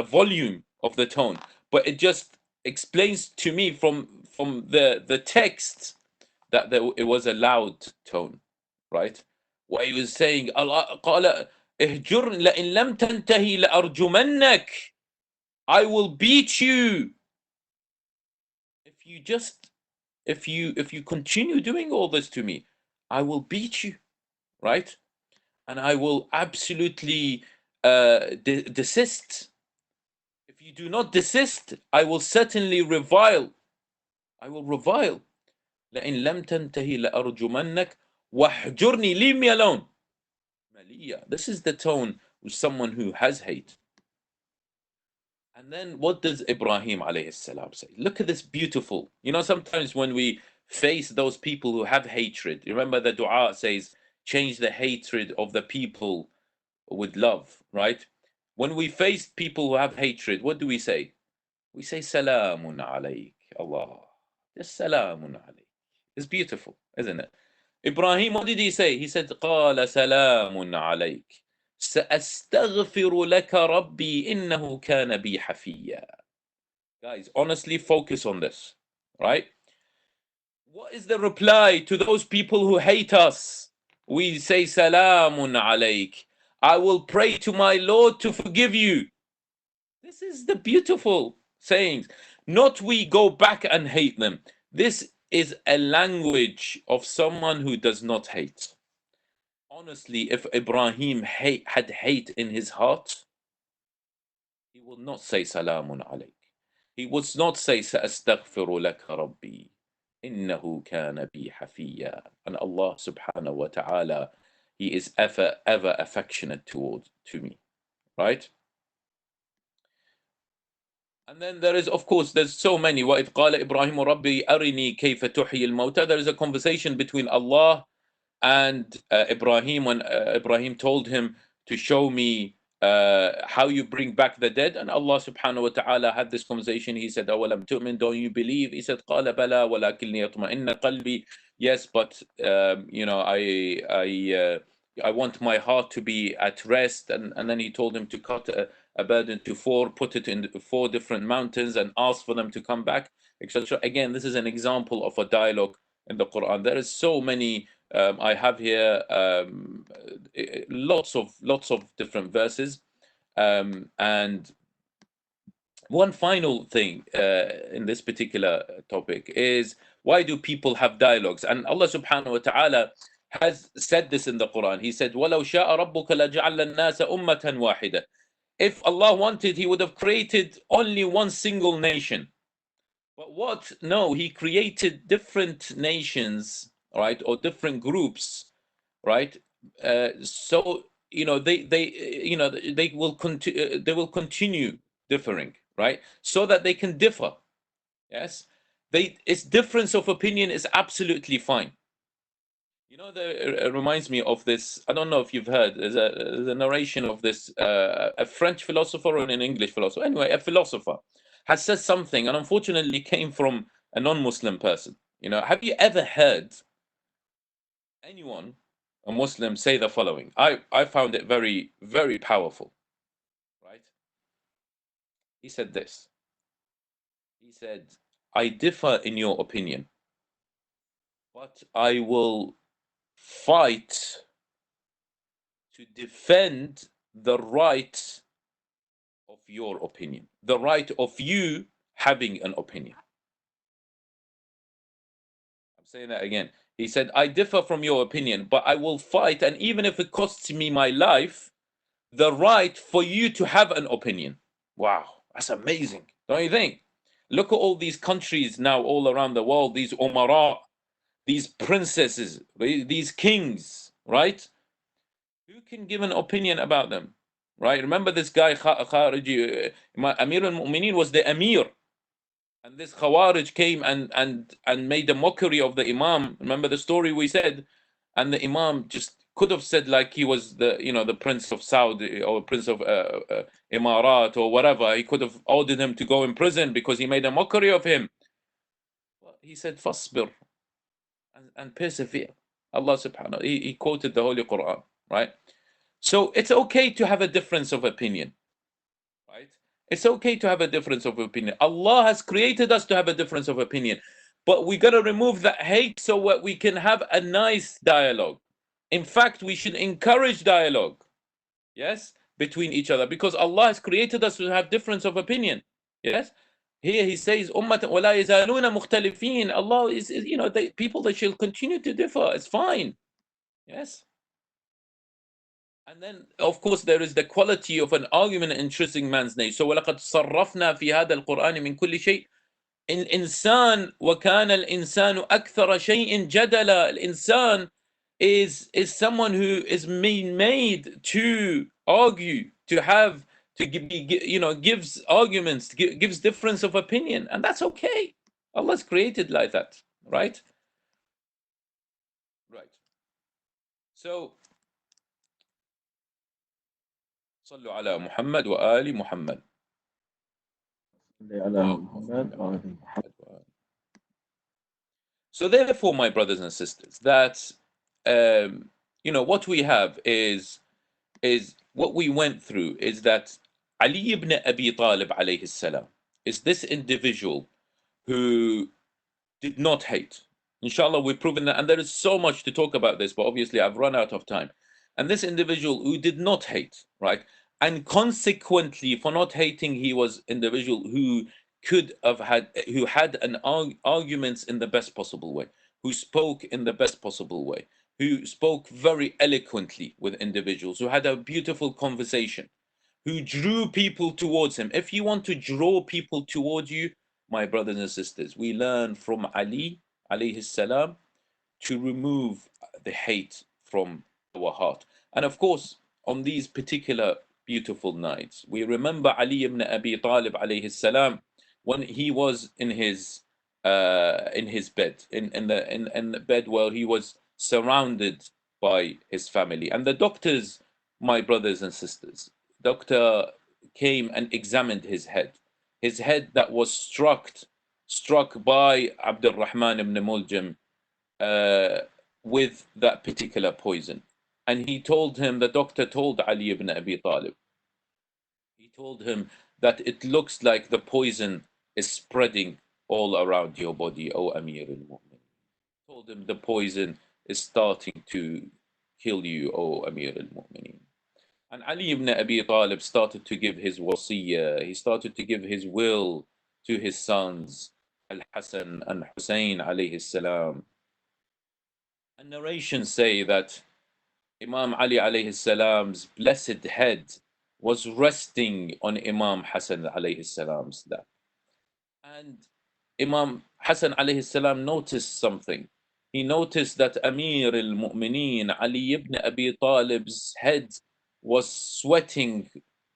volume of the tone, but it just explains to me from the text that it was a loud tone, right? What he was saying, Allah قال اهجرني لئن لم تنتهي لأرجمنك. I will beat you if you continue doing all this to me. I will beat you, right? And I will absolutely desist. If you do not desist, I will certainly revile. I will revile. لئن لم تنتهي لأرجمنك واهجرني. Leave me alone. This is the tone with someone who has hate. And then what does Ibrahim alayhi salam say? Look at this beautiful. Sometimes when we face those people who have hatred, remember the dua says, change the hatred of the people with love, right? When we face people who have hatred, what do we say? We say Salamun alayk, Allah. Just Salamun alayk. It's beautiful, isn't it? Ibrahim, what did he say? He said, قال سلام عليك سأستغفر لك ربي إنه كان بي حفيا. Guys, honestly focus on this, right? What is the reply to those people who hate us? We say, Salamun alayk. I will pray to my Lord to forgive you. This is the beautiful sayings. Not we go back and hate them. This is a language of someone who does not hate. Honestly, if Ibrahim had hate in his heart, he will not say Salamun alayk. He would not say Sa'astaghfiru laka Rabbi. إنه كان بي حفيا. And Allah subhanahu wa ta'ala, He is ever affectionate to me, right? And then there is, of course, there's so many. وَإِذْ قَالَ إِبْرَاهِيمُ رَبِّي أَرِنِي كَيْفَ تُحْيِي الْمَوْتَى. There is a conversation between Allah and Ibrahim, when Ibrahim told him to show me how you bring back the dead. And Allah subhanahu wa ta'ala had this conversation. He said, أَوَلَمْ تُؤْمِن, don't you believe? He said, قَالَ بَلَى وَلَكِنِّي يَطْمَئِنَّ قَلْبِي. Yes, but you know, I want my heart to be at rest. And then he told him to cut a bird into four, put it in 4 different mountains and ask for them to come back, etc. Again, this is an example of a dialogue in the Quran. There is so many. I have here lots of different verses, and one final thing in this particular topic is, why do people have dialogues? And Allah subhanahu wa ta'ala has said this in the Quran. He said, وَلَوْ شَاءَ رَبُّكَ لَجَعَلَ النَّاسَ أُمَّةً وَاحِدَةً. If Allah wanted, He would have created only one single nation. But what? No, He created different nations, right, or different groups, right? So you know they will continue differing, right? So that they can differ. Yes, its difference of opinion is absolutely fine. You know, it reminds me of this. I don't know if you've heard. There's a narration of this, a French philosopher and an English philosopher. Anyway, a philosopher has said something, and unfortunately came from a non-Muslim person. You know, have you ever heard anyone, a Muslim, say the following? I found it very, very powerful. Right? He said this. He said, "I differ in your opinion, but I will fight to defend the right of your opinion, the right of you having an opinion." I'm saying that again. He said, I differ from your opinion, but I will fight, and even if it costs me my life, the right for you to have an opinion. Wow, that's amazing, don't you think? Look at all these countries now all around the world, these umara, these princesses, these kings, right? Who can give an opinion about them, right? Remember this guy, Khariji, Amir al-Mu'mineen was the Amir. And this Khawarij came and made a mockery of the Imam. Remember the story we said? And the Imam just could have said like he was the Prince of Saudi or Prince of Imarat or whatever. He could have ordered him to go in prison because he made a mockery of him. But he said, Fasbir, and persevere. Allah subhanahu, he quoted the Holy Quran, right? So it's okay to have a difference of opinion, right? It's okay to have a difference of opinion. Allah has created us to have a difference of opinion, but we got to remove that hate so that we can have a nice dialogue. In fact, we should encourage dialogue, yes, between each other, because Allah has created us to have difference of opinion. Yes, here He says, "Ummatan wala yazaluna mukhtalifin." Allah is, people that shall continue to differ. It's fine. Yes. And then, of course, there is the quality of an argument interesting man's name. So, وَلَقَدْ صَرَّفْنَا فِي هَذَا الْقُرْآنِ مِنْ كُلِّ شَيْءٍ. الإنسان وكان الإنسان أكثر شيء جدلا. الإنسان is someone who is made to argue, gives arguments, gives difference of opinion, and that's okay. Allah's created like that, right? Right. So, صلوا على محمد وآل محمد. So therefore, my brothers and sisters, that what we have is what we went through is that Ali ibn Abi Talib alayhi salam is this individual who did not hate. Inshallah, we've proven that, and there is so much to talk about this, but obviously I've run out of time. And this individual who did not hate, right? And consequently, for not hating, he was individual who had an arguments in the best possible way, who spoke in the best possible way, who spoke very eloquently with individuals, who had a beautiful conversation, who drew people towards him. If you want to draw people towards you, my brothers and sisters, we learn from Ali alayhi salam to remove the hate from our heart. And of course, on these particular beautiful nights, we remember Ali ibn Abi Talib alayhi salam when he was in his bed, in the bed where he was surrounded by his family. And the doctors, my brothers and sisters, doctor came and examined his head that was struck by Abdul Rahman ibn Muljam with that particular poison. And he told him, the doctor told Ali ibn Abi Talib, he told him that it looks like the poison is spreading all around your body, O Amir al-Mu'min. Told him the poison is starting to kill you, O Amir al-Mu'minin. And Ali ibn Abi Talib started to give his wasiyah, he started to give his will to his sons, Al-Hasan and Hussein alayhi salam. And narrations say that Imam Ali alayhi salam's blessed head was resting on Imam Hassan alayhi salam's lap. And Imam Hassan alayhi salam noticed something. He noticed that Amir al-Mu'mineen Ali ibn Abi Talib's head was sweating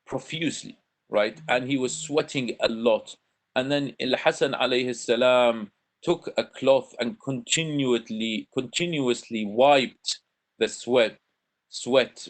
profusely, right? And he was sweating a lot. And then Al-Hasan alayhi salam took a cloth and continuously wiped the sweat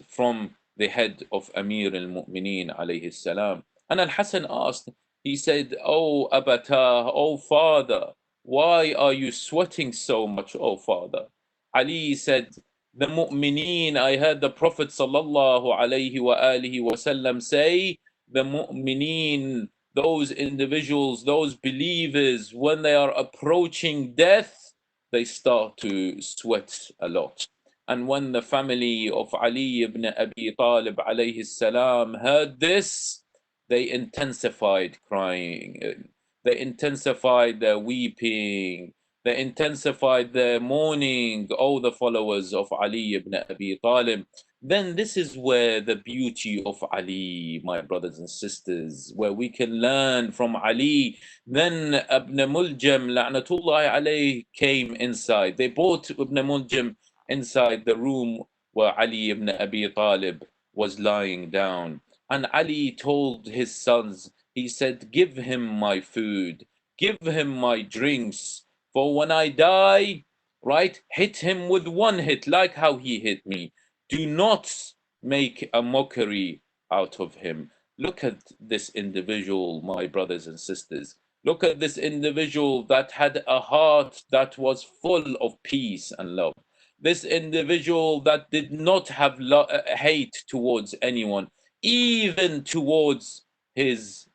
from the head of Amir al-Mu'mineen alayhi salam. And Al-Hasan asked, he said, "Oh Abatah, oh father, why are you sweating so much, oh father?" Ali said, "The mu'mineen, I heard the Prophet sallallahu alayhi wa alihi wasallam say, the mu'mineen, those individuals, those believers, when they are approaching death, they start to sweat a lot." And when the family of Ali ibn Abi Talib alayhi salam heard this, they intensified crying, they intensified their weeping, they intensified their mourning, all the followers of Ali ibn Abi Talib. Then this is where the beauty of Ali, my brothers and sisters, where we can learn from Ali. Then Ibn Muljam, la'natullahi alayh, came inside. They brought Ibn Muljam inside the room where Ali ibn Abi Talib was lying down. And Ali told his sons, he said, "Give him my food, give him my drinks, for when I die, right, hit him with one hit, like how he hit me. Do not make a mockery out of him." Look at this individual, my brothers and sisters. Look at this individual that had a heart that was full of peace and love. This individual that did not have hate towards anyone, even towards his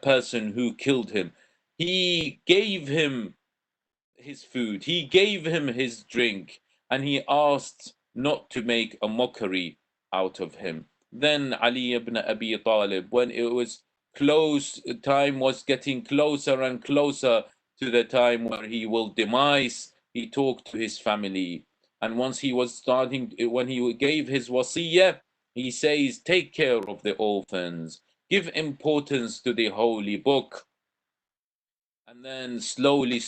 person who killed him. He gave him his food, he gave him his drink, and he asked not to make a mockery out of him. Then Ali ibn Abi Talib, when it was close, time was getting closer and closer to the time where he will demise, he talked to his family. And once he was starting, when he gave his wasiyah, he says, "Take care of the orphans, give importance to the holy book." And then slowly,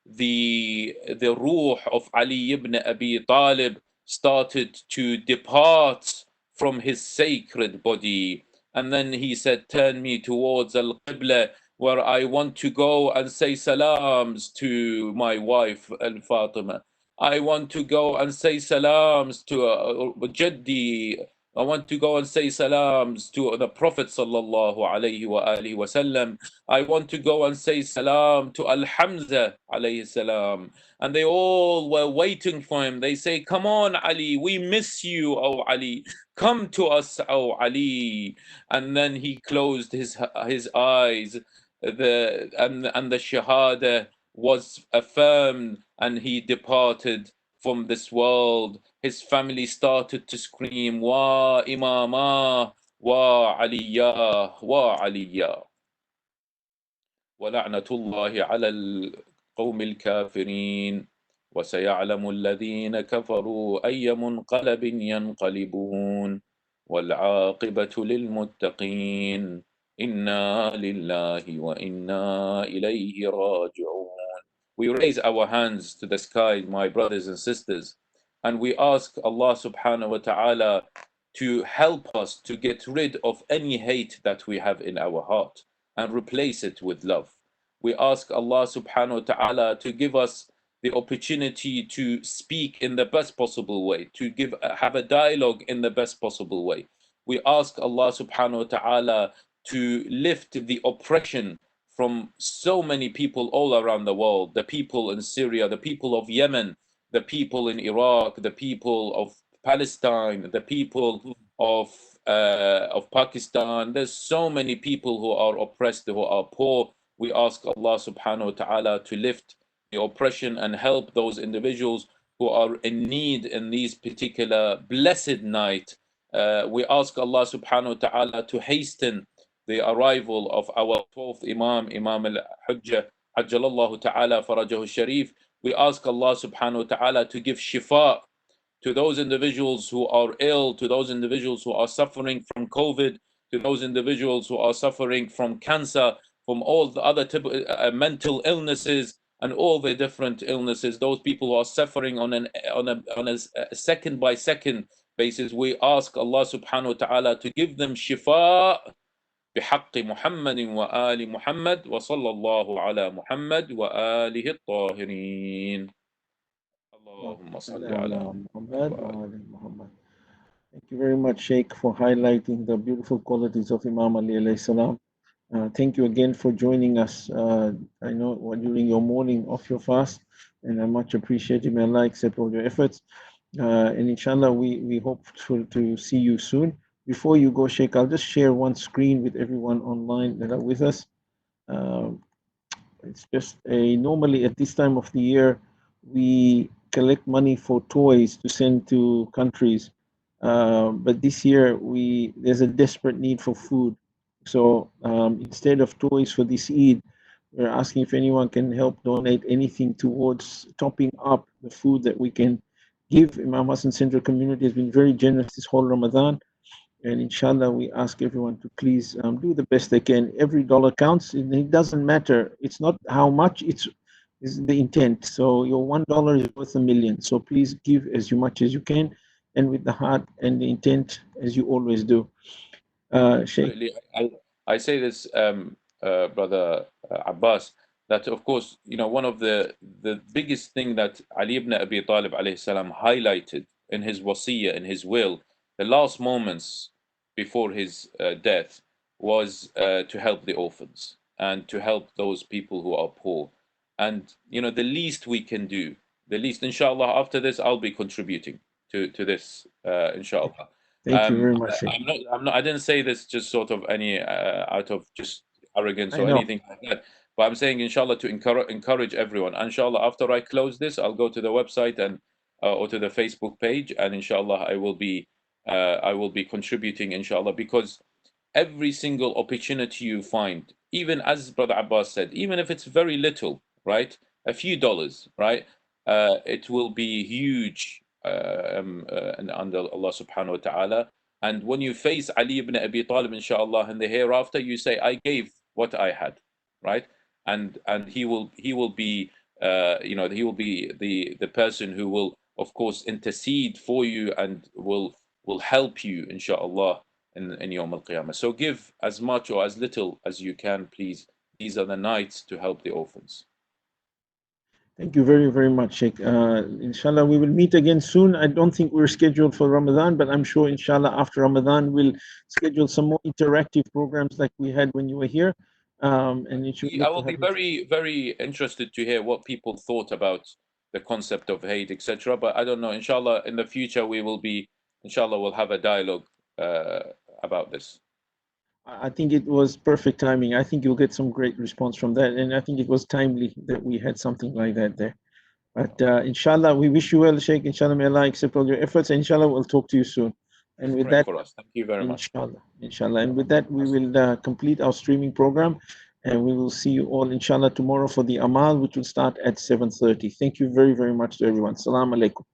the ruh of Ali ibn Abi Talib started to depart from his sacred body. And then he said, "Turn me towards Al-Qibla, where I want to go and say salams to my wife Al-Fatima." I want to go and say salams to Jaddi. I want to go and say salams to the Prophet sallallahu alaihi wa alihi wasallam. I want to go and say salam to Al Hamza alayhi salam. And they all were waiting for him. They say, "Come on, Ali, we miss you, oh Ali. Come to us, oh Ali." And then he closed his eyes. And the shahada was affirmed, and he departed from this world. His family started to scream, "Wa Imama, wa Aliyah, wa Aliyah." ولعنة الله على القوم الكافرين وسيعلم الذين كفروا أي منقلب ينقلبون والعاقبة للمتقين إنا لله وإنا إليه راجعون. We raise our hands to the sky, my brothers and sisters, and we ask Allah subhanahu wa ta'ala to help us to get rid of any hate that we have in our heart and replace it with love. We ask Allah subhanahu wa ta'ala to give us the opportunity to speak in the best possible way, to have a dialogue in the best possible way. We ask Allah subhanahu wa ta'ala to lift the oppression from so many people all around the world, the people in Syria, the people of Yemen, the people in Iraq, the people of Palestine, the people of Pakistan. There's so many people who are oppressed, who are poor. We ask Allah subhanahu wa ta'ala to lift the oppression and help those individuals who are in need in these particular blessed night. We ask Allah subhanahu wa ta'ala to hasten the arrival of our 12th Imam, Imam al-Hujjah, Ajjalallahu ta'ala farajahu sharif. We ask Allah subhanahu wa ta'ala to give shifa to those individuals who are ill, to those individuals who are suffering from COVID, to those individuals who are suffering from cancer, from all the other mental illnesses and all the different illnesses, those people who are suffering on a second by second basis. We ask Allah subhanahu wa ta'ala to give them shifa بحق محمد وآل محمد وصلى الله على محمد وآله الطاهرين. اللهم صل على Muhammad. Thank you very much, Sheikh, for highlighting the beautiful qualities of Imam Ali alayhi salam. Thank you again for joining us. I know during your morning of your fast, and I much appreciate it. May Allah accept all your efforts. And inshallah, we hope to see you soon. Before you go, Sheikh, I'll just share one screen with everyone online that are with us. It's just normally at this time of the year, we collect money for toys to send to countries. But this year, there's a desperate need for food. So instead of toys for this Eid, we're asking if anyone can help donate anything towards topping up the food that we can give. Imam Hassan Central Community has been very generous this whole Ramadan. And inshallah, we ask everyone to please do the best they can. Every dollar counts. It doesn't matter. It's not how much, it's the intent. So your $1 is worth a million. So please give as much as you can, and with the heart and the intent, as you always do. Sheikh. I say this, Brother Abbas, that of course, one of the biggest thing that Ali ibn Abi Talib alayhi salam highlighted in his wasiyah, in his will, the last moments before his death, was to help the orphans and to help those people who are poor. And the least we can do, the least, inshallah, after this I'll be contributing to this, inshallah. Thank you very much, Sheikh. I didn't say this just sort of any out of just arrogance or know. anything like that. But I'm saying, inshallah, to encourage everyone. Inshallah, after I close this, I'll go to the website and or to the Facebook page, and inshallah, I will be contributing, inshallah, because every single opportunity you find, even as Brother Abbas said, even if it's very little, right, a few dollars, right, it will be huge and under Allah subhanahu wa ta'ala. And when you face Ali ibn Abi Talib, inshallah, in the hereafter, you say, I gave what I had, right? And he will be he will be the person who will, of course, intercede for you and will help you, inshallah, in Yawm al-Qiyamah. So give as much or as little as you can, please. These are the nights to help the orphans. Thank you very, very much, Sheikh. Inshallah, we will meet again soon. I don't think we're scheduled for Ramadan, but I'm sure, inshallah, after Ramadan, we'll schedule some more interactive programs like we had when you were here. And it should I will be very, very interested to hear what people thought about the concept of hate, etc. But I don't know. Inshallah, in the future, inshallah, we'll have a dialogue about this. I think it was perfect timing. I think you'll get some great response from that. And I think it was timely that we had something like that there. But inshallah, we wish you well, Sheikh. Inshallah, may Allah accept all your efforts. And inshallah, we'll talk to you soon. And with Pray that, for us. Thank you very much. Inshallah. And with that, we will complete our streaming program. And we will see you all, inshallah, tomorrow for the Amal, which will start at 7:30. Thank you very, very much to everyone. Assalamu alaikum.